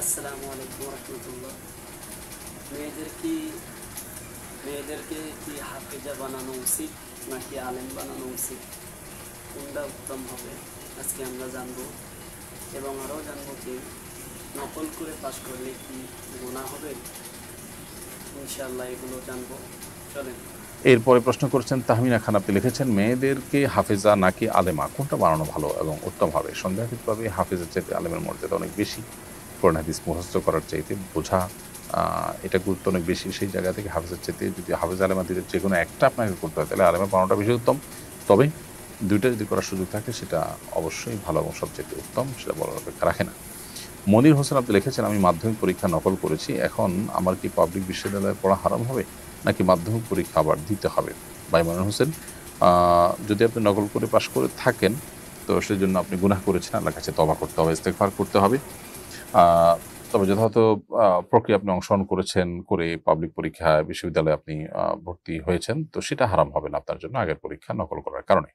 আসসালামু আলাইকুম রহমতুল্লাহ। মেয়েদের কি মেয়েদেরকে কি হাফেজা বানানো উচিত নাকি আলেম বানানো উচিত, কোনটা উত্তম হবে আজকে আমরা জানবো। এবং আরও জানবো যে নকল করে পাশ করলে কি গুনাহ হবে, ইনশাআল্লাহ এগুলো জানবো। চলেন। এরপরে প্রশ্ন করেছেন তাহমিনা খান, আপনি লিখেছেন মেয়েদেরকে হাফেজা নাকি আলেমা কোনটা বানানো ভালো এবং উত্তম হবে? সন্দেহাতীতভাবে হাফেজের চাইতে আলেমের মর্যাদা অনেক বেশি। কোরআন হাদিস মুখস্থ করার চাইতে বোঝা, এটা গুরুত্ব অনেক বেশি। সেই জায়গা থেকে হাফেজের চাইতে যদি হাফেজ আলেমা দিলে যে কোনো একটা আপনাকে করতে হয়, তাহলে আলেমা বানানোটা বেশি উত্তম। তবে দুইটা যদি করার সুযোগ থাকে সেটা অবশ্যই ভালো এবং সবচেয়ে উত্তম, সেটা বলার অপেক্ষা রাখে না। মনির হোসেন, আপনি লিখেছেন আমি মাধ্যমিক পরীক্ষা নকল করেছি, এখন আমার কি পাবলিক বিশ্ববিদ্যালয়ে পড়া হারাম হবে নাকি মাধ্যমিক পরীক্ষা আবার দিতে হবে? ভাই মনির হোসেন, যদি আপনি নকল করে পাশ করে থাকেন তো সেজন্য আপনি গুনাহ করেছেন, আল্লাহর কাছে তওবা করতে হবে, ইস্তেগফার করতে হবে। আহ, তবে যথাযথ প্রক্রিয়া আপনি অংশগ্রহণ করেছেন, করে পাবলিক পরীক্ষা বিশ্ববিদ্যালয়ে আপনি ভর্তি হয়েছেন, তো সেটা হারাম হবে না আপনার জন্য আগের পরীক্ষা নকল করার কারণে।